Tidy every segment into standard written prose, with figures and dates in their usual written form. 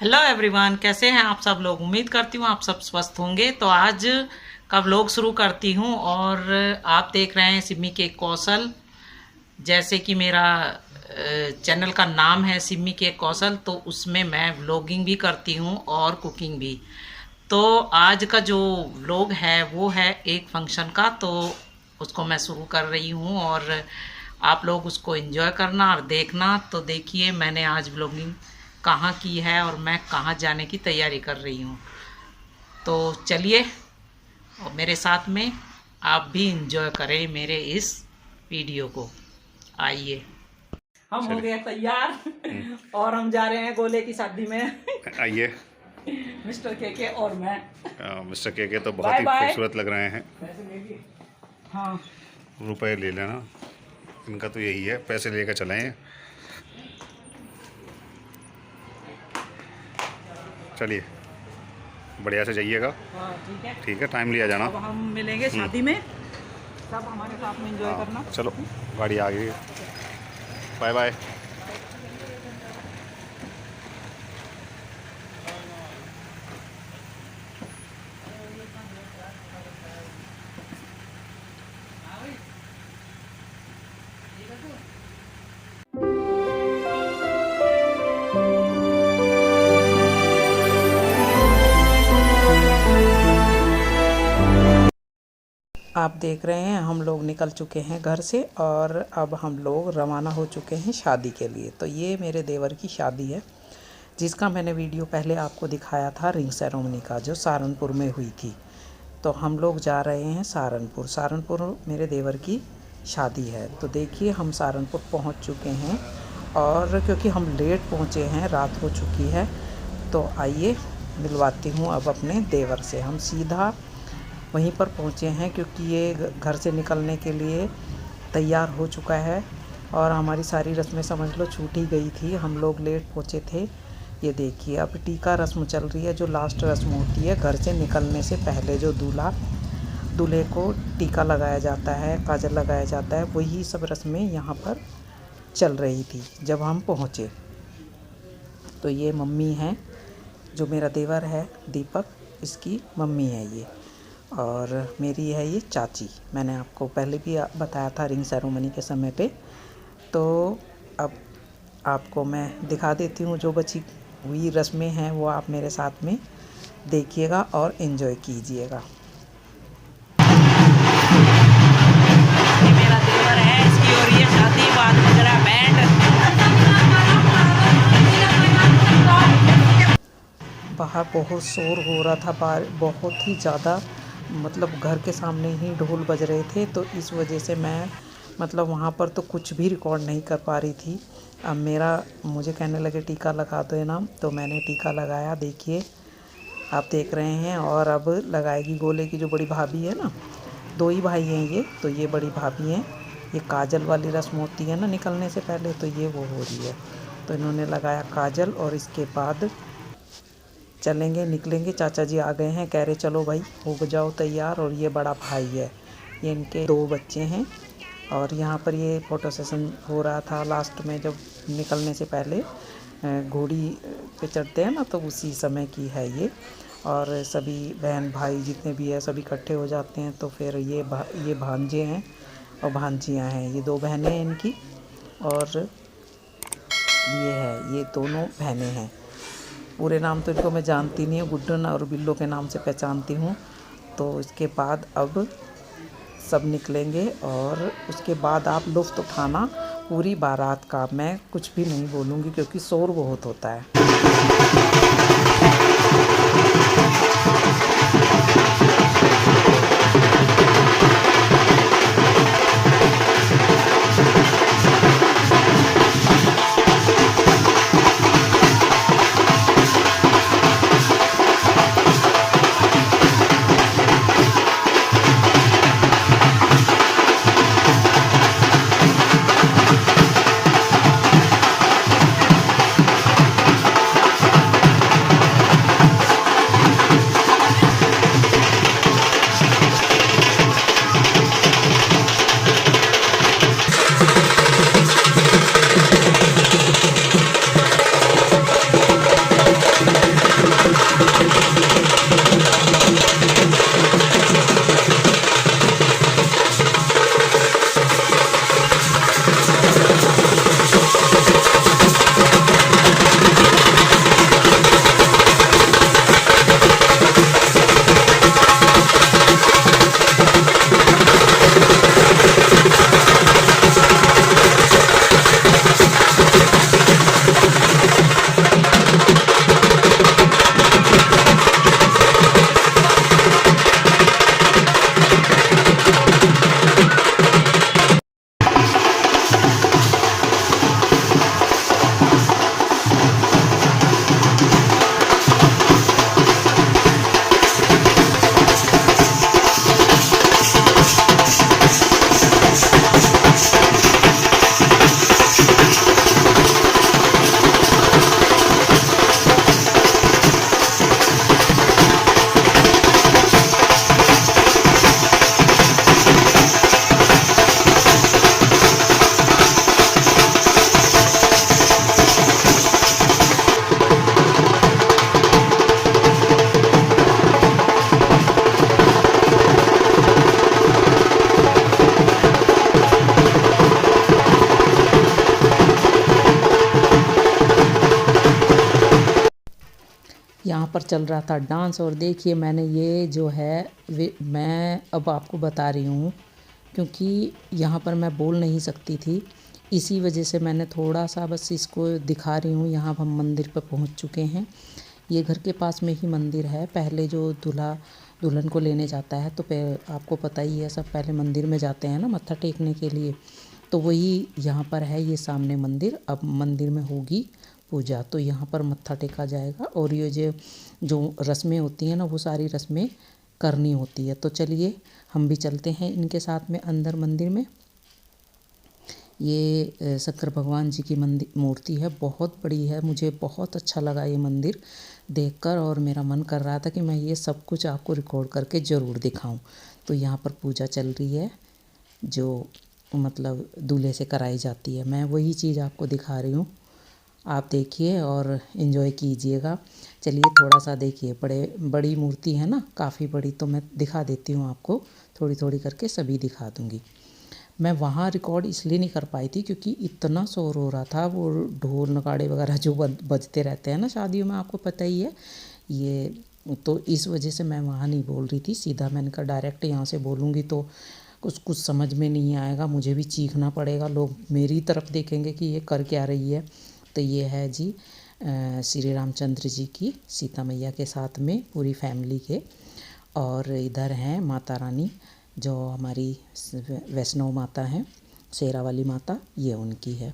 Hello everyone, कैसे हैं आप सब लोग। उम्मीद करती हूँ आप सब स्वस्थ होंगे। तो आज का व्लॉग शुरू करती हूँ और आप देख रहे हैं सिमी के कौशल। जैसे कि मेरा चैनल का नाम है सिमी के कौशल, तो उसमें मैं व्लॉगिंग भी करती हूँ और कुकिंग भी। तो आज का जो व्लॉग है वो है एक फंक्शन का, तो उसको मैं शुरू कर रही हूँ और आप लोग उसको एंजॉय करना और देखना। तो देखिए मैंने आज व्लॉगिंग कहाँ की है और मैं कहाँ जाने की तैयारी कर रही हूँ। तो चलिए और मेरे साथ में आप भी एंजॉय करें मेरे इस वीडियो को। आइए, हम हो गए तैयार और हम जा रहे हैं गोले की शादी में। आइए। मिस्टर के और मैं। मिस्टर के तो बहुत ही खूबसूरत लग रहे हैं। हाँ, रुपए ले लेना, इनका तो यही है, पैसे लेकर चले हैं। चलिए बढ़िया से जाइएगा। ठीक है, ठीक है, टाइम लिया जाना। अब हम मिलेंगे शादी में, सब हमारे साथ में एंजॉय करना। चलो गाड़ी आ गई, बाय बाय। आप देख रहे हैं हम लोग निकल चुके हैं घर से और अब हम लोग रवाना हो चुके हैं शादी के लिए। तो ये मेरे देवर की शादी है, जिसका मैंने वीडियो पहले आपको दिखाया था रिंग सेरेमनी का, जो सहारनपुर में हुई थी। तो हम लोग जा रहे हैं सहारनपुर। सहारनपुर मेरे देवर की शादी है। तो देखिए हम सहारनपुर पहुंच चुके हैं और क्योंकि हम लेट पहुंचे हैं, रात हो चुकी है, तो आइए मिलवाती हूँ अब अपने देवर से। हम सीधा वहीं पर पहुँचे हैं क्योंकि ये घर से निकलने के लिए तैयार हो चुका है और हमारी सारी रस्में समझ लो छूट ही गई थी, हम लोग लेट पहुँचे थे। ये देखिए अब टीका रस्म चल रही है, जो लास्ट रस्म होती है घर से निकलने से पहले, जो दूल्हे को टीका लगाया जाता है, काजल लगाया जाता है, वही सब रस्में यहाँ पर चल रही थी जब हम पहुँचे। तो ये मम्मी हैं, जो मेरा देवर है दीपक, इसकी मम्मी है ये, और मेरी है ये चाची। मैंने आपको पहले भी बताया था रिंग सेरेमनी के समय पे। तो अब आपको मैं दिखा देती हूँ जो बची हुई रस्में हैं, वो आप मेरे साथ में देखिएगा और एंजॉय कीजिएगा। ये मेरा देवर है, इसकी और ये शादी बात वगैरह बैंड। बाहर बहुत शोर हो रहा था, बहुत ही ज़्यादा, मतलब घर के सामने ही ढोल बज रहे थे, तो इस वजह से मैं मतलब वहाँ पर तो कुछ भी रिकॉर्ड नहीं कर पा रही थी। अब मुझे कहने लगे टीका लगा दो ना, तो मैंने टीका लगाया। देखिए आप देख रहे हैं, और अब लगाएगी गोले की जो बड़ी भाभी है ना, दो ही भाई हैं ये, तो ये बड़ी भाभी हैं। ये काजल वाली रस्म होती है ना निकलने से पहले, तो ये वो हो रही है। तो इन्होंने लगाया काजल और इसके बाद चलेंगे, निकलेंगे। चाचा जी आ गए हैं, कह रहे चलो भाई हो जाओ तैयार। और ये बड़ा भाई है, ये इनके दो बच्चे हैं। और यहाँ पर ये फ़ोटो सेशन हो रहा था लास्ट में, जब निकलने से पहले घोड़ी पे चढ़ते हैं ना, तो उसी समय की है ये। और सभी बहन भाई जितने भी है सभी इकट्ठे हो जाते हैं। तो फिर ये भांजे हैं और भांजियाँ हैं, ये दो बहनें हैं इनकी, और ये दोनों बहनें हैं। पूरे नाम तो इनको मैं जानती नहीं हूँ, गुड्डन और बिल्लो के नाम से पहचानती हूँ। तो इसके बाद अब सब निकलेंगे और उसके बाद आप लुत्फ़ उठाना पूरी बारात का। मैं कुछ भी नहीं बोलूँगी क्योंकि शोर बहुत होता है। यहाँ पर चल रहा था डांस। और देखिए मैंने ये जो है मैं अब आपको बता रही हूँ, क्योंकि यहाँ पर मैं बोल नहीं सकती थी, इसी वजह से मैंने थोड़ा सा बस इसको दिखा रही हूँ। यहाँ हम मंदिर पर पहुँच चुके हैं। ये घर के पास में ही मंदिर है। पहले जो दूल्हा दुल्हन को लेने जाता है तो आपको पता ही है, सब पहले मंदिर में जाते हैं ना मत्था टेकने के लिए। तो वही यहाँ पर है, ये सामने मंदिर। अब मंदिर में होगी पूजा, तो यहाँ पर मत्था टेका जाएगा और ये जो रस्में होती हैं ना, वो सारी रस्में करनी होती है। तो चलिए हम भी चलते हैं इनके साथ में अंदर मंदिर में। ये शंकर भगवान जी की मूर्ति है, बहुत बड़ी है। मुझे बहुत अच्छा लगा ये मंदिर देखकर और मेरा मन कर रहा था कि मैं ये सब कुछ आपको रिकॉर्ड करके ज़रूर दिखाऊं। तो यहाँ पर पूजा चल रही है जो मतलब दूल्हे से कराई जाती है। मैं वही चीज़ आपको दिखा रही हूँ, आप देखिए और इन्जॉय कीजिएगा। चलिए थोड़ा सा देखिए, बड़ी मूर्ति है ना, काफ़ी बड़ी, तो मैं दिखा देती हूँ आपको, थोड़ी थोड़ी करके सभी दिखा दूँगी। मैं वहाँ रिकॉर्ड इसलिए नहीं कर पाई थी क्योंकि इतना शोर हो रहा था, वो ढोल नगाड़े वगैरह जो बजते रहते हैं ना शादियों में, आपको पता ही है ये। तो इस वजह से मैं वहाँ नहीं बोल रही थी, सीधा मैंने कहा डायरेक्ट यहाँ से बोलूँगी तो कुछ समझ में नहीं आएगा, मुझे भी चीखना पड़ेगा, लोग मेरी तरफ देखेंगे कि ये कर क्या रही है। तो ये है जी श्री रामचंद्र जी की सीता मैया के साथ में पूरी फैमिली के। और इधर हैं माता रानी जो हमारी वैष्णव माता हैं, शेरा वाली माता, ये उनकी है।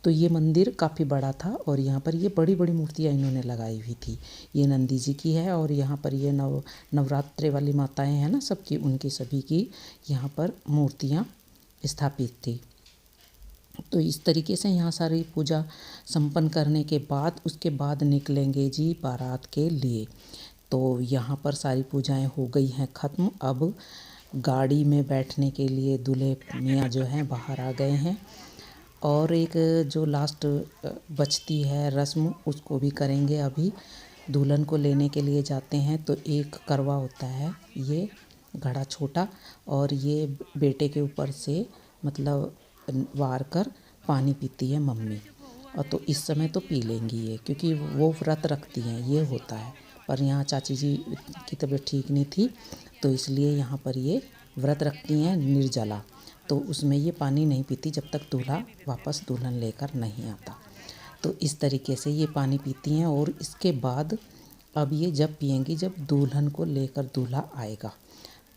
तो ये मंदिर काफ़ी बड़ा था और यहाँ पर ये बड़ी बड़ी मूर्तियाँ इन्होंने लगाई हुई थी। ये नंदी जी की है और यहाँ पर ये नवरात्रे वाली माताएं हैं ना, सबकी, उनकी सभी की यहाँ पर मूर्तियाँ स्थापित थी। तो इस तरीके से यहाँ सारी पूजा संपन्न करने के बाद उसके बाद निकलेंगे जी बारात के लिए। तो यहाँ पर सारी पूजाएं हो गई हैं ख़त्म। अब गाड़ी में बैठने के लिए दूल्हे मियाँ जो हैं बाहर आ गए हैं। और एक जो लास्ट बचती है रस्म, उसको भी करेंगे अभी। दुल्हन को लेने के लिए जाते हैं तो एक करवा होता है, ये घड़ा छोटा, और ये बेटे के ऊपर से मतलब वार कर पानी पीती है मम्मी। और तो इस समय तो पी लेंगी ये, क्योंकि वो व्रत रखती हैं, ये होता है। पर यहाँ चाची जी की तबीयत ठीक नहीं थी, तो इसलिए यहाँ पर ये व्रत रखती हैं निर्जला। तो उसमें ये पानी नहीं पीती जब तक दूल्हा वापस दुल्हन लेकर नहीं आता। तो इस तरीके से ये पानी पीती हैं। और इसके बाद अब ये जब पिएंगी जब दुल्हन को लेकर दूल्हा आएगा,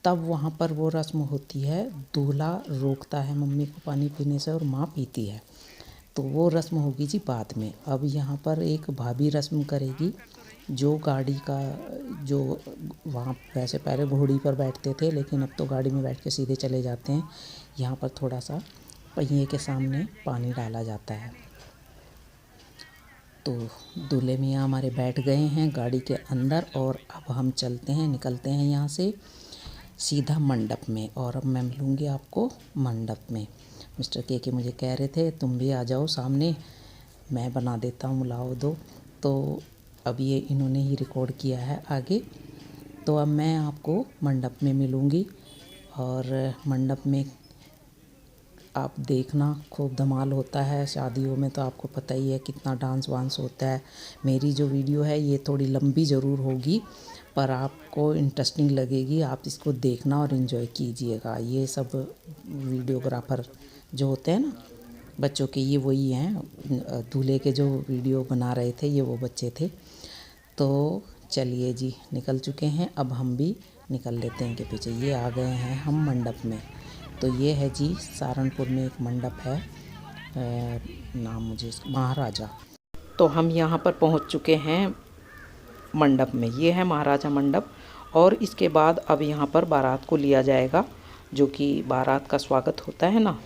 तब वहाँ पर वो रस्म होती है, दूल्हा रोकता है मम्मी को पानी पीने से और माँ पीती है। तो वो रस्म होगी जी बाद में। अब यहाँ पर एक भाभी रस्म करेगी, जो गाड़ी का जो वहाँ वैसे पहले घोड़ी पर बैठते थे, लेकिन अब तो गाड़ी में बैठ के सीधे चले जाते हैं। यहाँ पर थोड़ा सा पहिए के सामने पानी डाला जाता है। तो दूल्हे मियाँ हमारे बैठ गए हैं गाड़ी के अंदर और अब हम चलते हैं, निकलते हैं यहाँ से सीधा मंडप में। और अब मैं मिलूँगी आपको मंडप में। मिस्टर के मुझे कह रहे थे तुम भी आ जाओ सामने, मैं बना देता हूँ, लाओ दो। तो अब ये इन्होंने ही रिकॉर्ड किया है आगे। तो अब मैं आपको मंडप में मिलूँगी और मंडप में आप देखना खूब धमाल होता है शादियों में। तो आपको पता ही है कितना डांस वांस होता है। मेरी जो वीडियो है ये थोड़ी लंबी ज़रूर होगी, पर आपको इंटरेस्टिंग लगेगी, आप इसको देखना और इन्जॉय कीजिएगा। ये सब वीडियोग्राफर जो होते हैं ना बच्चों के, ये वही हैं, दूल्हे के जो वीडियो बना रहे थे ये वो बच्चे थे। तो चलिए जी निकल चुके हैं, अब हम भी निकल लेते हैं कि पीछे। ये आ गए हैं हम मंडप में। तो ये है जी सहारनपुर में एक मंडप है, नाम मुझे महाराजा। तो हम यहाँ पर पहुँच चुके हैं मंडप में। ये है महाराजा मंडप। और इसके बाद अब यहाँ पर बारात को लिया जाएगा, जो कि बारात का स्वागत होता है ना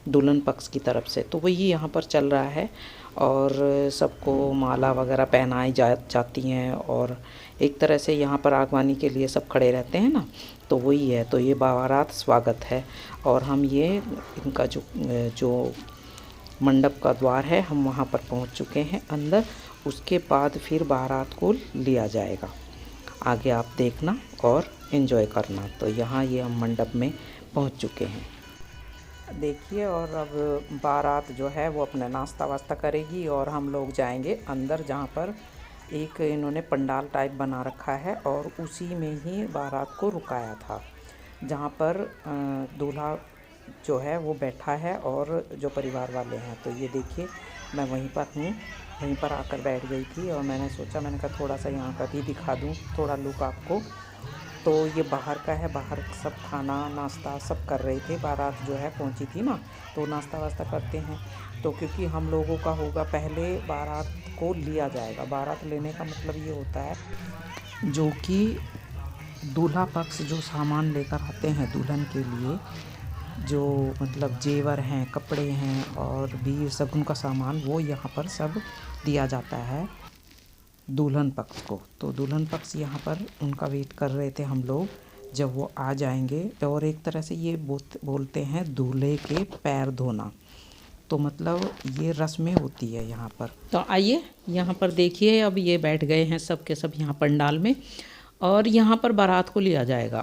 दुल्हन पक्ष की तरफ से, तो वही यहाँ पर चल रहा है। और सबको माला वगैरह पहनाई जाती हैं और एक तरह से यहाँ पर आगवानी के लिए सब खड़े रहते हैं ना, तो वही है। तो ये बारात स्वागत है और हम ये इनका जो मंडप का द्वार है, हम वहाँ पर पहुँच चुके हैं अंदर। उसके बाद फिर बारात को लिया जाएगा। आगे आप देखना और एंजॉय करना। तो यहाँ ये हम मंडप में पहुँच चुके हैं, देखिए। और अब बारात जो है वो अपना नाश्ता वास्ता करेगी और हम लोग जाएंगे अंदर, जहाँ पर एक इन्होंने पंडाल टाइप बना रखा है और उसी में ही बारात को रुकाया था, जहाँ पर दूल्हा जो है वो बैठा है और जो परिवार वाले हैं। तो ये देखिए मैं वहीं पर हूँ, वहीं पर आकर बैठ गई थी और मैंने सोचा, मैंने कहा थोड़ा सा यहाँ का भी दिखा दूँ, थोड़ा लुक आपको। तो ये बाहर का है, बाहर सब खाना नाश्ता सब कर रहे थे। बारात जो है पहुंची थी ना, तो नाश्ता वास्ता करते हैं। तो क्योंकि हम लोगों का होगा, पहले बारात को लिया जाएगा। बारात लेने का मतलब ये होता है जो कि दूल्हा पक्ष जो सामान लेकर आते हैं दुल्हन के लिए, जो मतलब जेवर हैं, कपड़े हैं और भी शगुन का सामान, वो यहाँ पर सब दिया जाता है दुल्हन पक्ष को। तो दुल्हन पक्ष यहाँ पर उनका वेट कर रहे थे हम लोग, जब वो आ जाएंगे। और एक तरह से ये बोलते हैं दूल्हे के पैर धोना, तो मतलब ये रस्में होती है यहाँ पर। तो आइए यहाँ पर देखिए, अब ये बैठ गए हैं सब के सब यहाँ पंडाल में और यहाँ पर बारात को लिया जाएगा।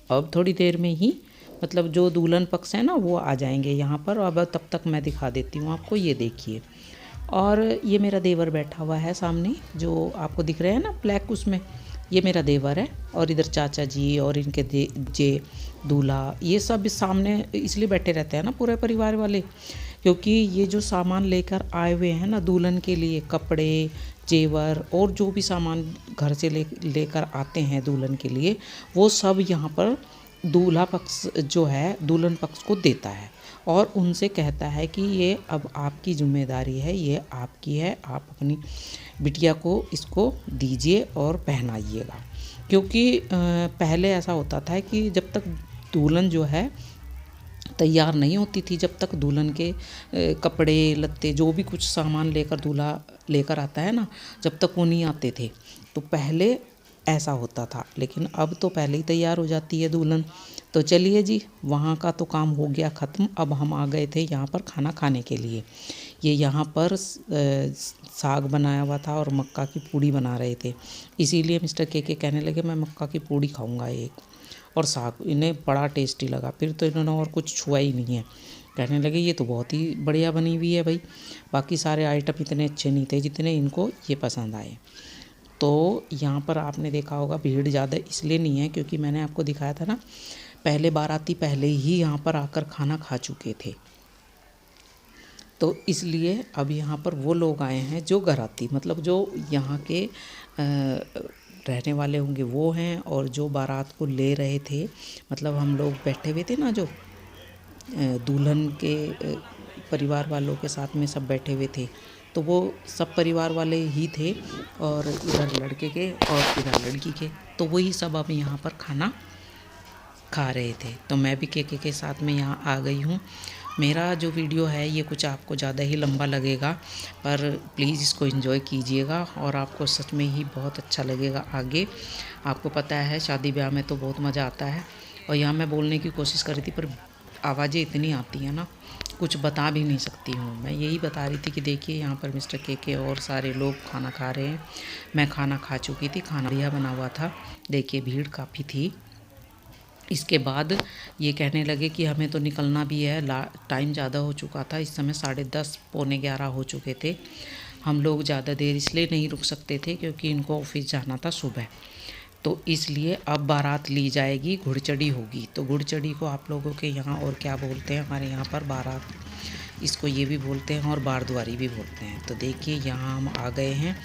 अब थोड़ी देर में ही मतलब जो दुल्हन पक्ष है ना वो आ जाएंगे यहाँ पर। अब तब तक मैं दिखा देती हूँ आपको, ये देखिए। और ये मेरा देवर बैठा हुआ है सामने, जो आपको दिख रहे हैं ना ब्लैक, उसमें ये मेरा देवर है। और इधर चाचा जी और इनके जे दूल्हा, ये सब सामने इसलिए बैठे रहते हैं ना पूरे परिवार वाले, क्योंकि ये जो सामान लेकर आए हुए हैं ना दुल्हन के लिए, कपड़े जेवर और जो भी सामान घर से लेकर आते हैं दुल्हन के लिए, वो सब यहाँ पर दूल्हा पक्ष जो है दुल्हन पक्ष को देता है और उनसे कहता है कि ये अब आपकी जिम्मेदारी है, ये आपकी है, आप अपनी बिटिया को इसको दीजिए और पहनाइएगा। क्योंकि पहले ऐसा होता था कि जब तक दुल्हन जो है तैयार नहीं होती थी, जब तक दुल्हन के कपड़े लत्ते जो भी कुछ सामान लेकर दूल्हा लेकर आता है ना, जब तक वो नहीं आते थे, तो पहले ऐसा होता था। लेकिन अब तो पहले ही तैयार हो जाती है दुल्हन। तो चलिए जी, वहाँ का तो काम हो गया ख़त्म। अब हम आ गए थे यहाँ पर खाना खाने के लिए। ये यहाँ पर साग बनाया हुआ था और मक्का की पूड़ी बना रहे थे, इसीलिए मिस्टर के कहने लगे मैं मक्का की पूड़ी खाऊंगा एक, और साग इन्हें बड़ा टेस्टी लगा। फिर तो इन्होंने और कुछ छुआ ही नहीं है, कहने लगे ये तो बहुत ही बढ़िया बनी हुई है भाई। बाकी सारे आइटम इतने अच्छे नहीं थे जितने इनको ये पसंद आए। तो यहाँ पर आपने देखा होगा भीड़ ज़्यादा इसलिए नहीं है क्योंकि मैंने आपको दिखाया था ना, पहले बाराती पहले ही यहाँ पर आकर खाना खा चुके थे। तो इसलिए अब यहाँ पर वो लोग आए हैं जो घराती, मतलब जो यहाँ के रहने वाले होंगे वो हैं, और जो बारात को ले रहे थे, मतलब हम लोग बैठे हुए थे ना, जो दुल्हन के परिवार वालों के साथ में सब बैठे हुए थे, तो वो सब परिवार वाले ही थे, और इधर लड़के के और इधर लड़की के। तो वही सब अब यहाँ पर खाना खा रहे थे। तो मैं भी के साथ में यहाँ आ गई हूँ। मेरा जो वीडियो है ये कुछ आपको ज़्यादा ही लंबा लगेगा, पर प्लीज़ इसको एंजॉय कीजिएगा और आपको सच में ही बहुत अच्छा लगेगा आगे। आपको पता है शादी ब्याह में तो बहुत मज़ा आता है। और यहाँ मैं बोलने की कोशिश कर रही थी पर आवाज़ें इतनी आती हैं ना, कुछ बता भी नहीं सकती हूँ। मैं यही बता रही थी कि देखिए यहाँ पर मिस्टर के और सारे लोग खाना खा रहे हैं। मैं खाना खा चुकी थी, खाना बढ़िया बना हुआ था। देखिए भीड़ काफ़ी थी। इसके बाद ये कहने लगे कि हमें तो निकलना भी है, टाइम ज़्यादा हो चुका था। इस समय 10:30 पौने 11 हो चुके थे। हम लोग ज़्यादा देर इसलिए नहीं रुक सकते थे क्योंकि इनको ऑफिस जाना था सुबह। तो इसलिए अब बारात ली जाएगी, घुड़चड़ी होगी। तो घुड़चड़ी को आप लोगों के यहाँ और क्या बोलते हैं, हमारे यहाँ पर बारात इसको ये भी बोलते हैं और बारद्वारी भी बोलते हैं। तो देखिए यहाँ हम आ गए हैं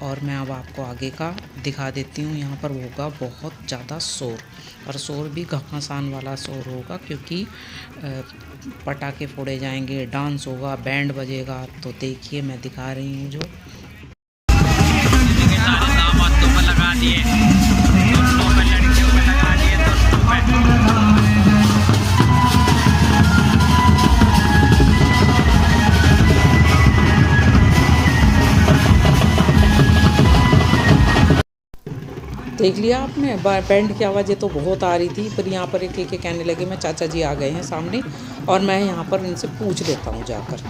और मैं अब आपको आगे का दिखा देती हूँ। यहाँ पर होगा बहुत ज़्यादा शोर, और शोर भी घमासान वाला शोर होगा क्योंकि पटाखे फोड़े जाएंगे, डांस होगा, बैंड बजेगा। तो देखिए मैं दिखा रही हूँ जो लगा दिए, लड़कियों पे लगा दिए, देख लिया आपने। बैंड की आवाज़ें तो बहुत आ रही थी, पर यहाँ पर एक कहने लगे मैं चाचा जी आ गए हैं सामने और मैं यहाँ पर इनसे पूछ लेता हूँ जाकर।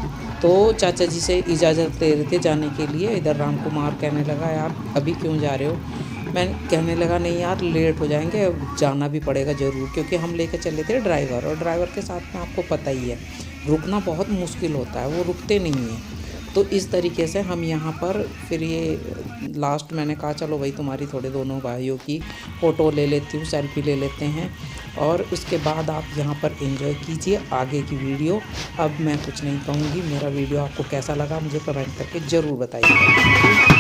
तो चाचा जी से इजाज़त ले रहे थे जाने के लिए। इधर राम कुमार कहने लगा यार अभी क्यों जा रहे हो। मैं कहने लगा नहीं यार लेट हो जाएंगे, अब जाना भी पड़ेगा ज़रूर, क्योंकि हम लेकर चले थे ड्राइवर, और ड्राइवर के साथ में आपको पता ही है रुकना बहुत मुश्किल होता है, वो रुकते नहीं हैं। तो इस तरीके से हम यहाँ पर फिर ये लास्ट मैंने कहा चलो भाई तुम्हारी थोड़े दोनों भाइयों की फ़ोटो ले लेती हूँ, सेल्फी ले लेते हैं, और उसके बाद आप यहाँ पर एंजॉय कीजिए आगे की वीडियो। अब मैं कुछ नहीं कहूँगी, मेरा वीडियो आपको कैसा लगा मुझे कमेंट करके ज़रूर बताइएगा।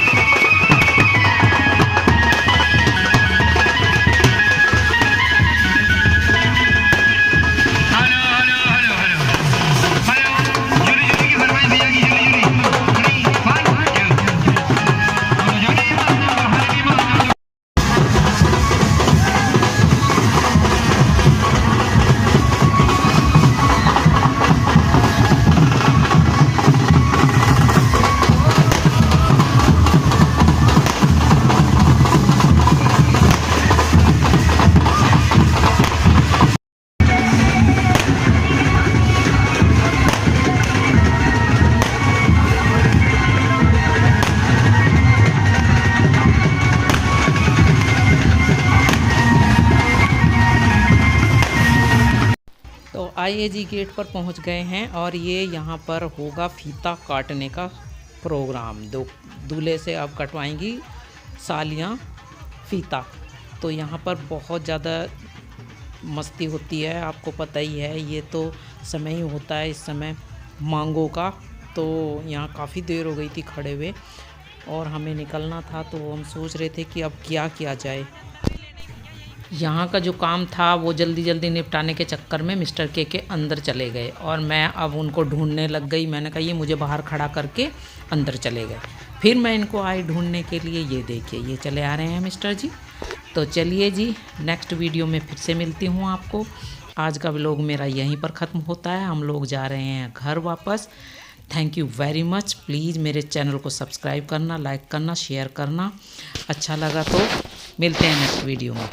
तो आइए जी, गेट पर पहुंच गए हैं और ये यहाँ पर होगा फीता काटने का प्रोग्राम। दूल्हे से अब कटवाएंगी सालियाँ फीता। तो यहाँ पर बहुत ज़्यादा मस्ती होती है, आपको पता ही है, ये तो समय ही होता है इस समय मांगों का। तो यहाँ काफ़ी देर हो गई थी खड़े हुए और हमें निकलना था, तो हम सोच रहे थे कि अब क्या किया जाए। यहाँ का जो काम था वो जल्दी जल्दी निपटाने के चक्कर में मिस्टर के अंदर चले गए और मैं अब उनको ढूंढने लग गई। मैंने कहा ये मुझे बाहर खड़ा करके अंदर चले गए। फिर मैं इनको आई ढूंढने के लिए, ये देखिए ये चले आ रहे हैं मिस्टर जी। तो चलिए जी, नेक्स्ट वीडियो में फिर से मिलती हूँ आपको। आज का व्लॉग मेरा यहीं पर ख़त्म होता है, हम लोग जा रहे हैं घर वापस। Thank you very much. Please मेरे चैनल को सब्सक्राइब करना, लाइक करना, शेयर करना। अच्छा लगा तो मिलते हैं नेक्स्ट वीडियो में।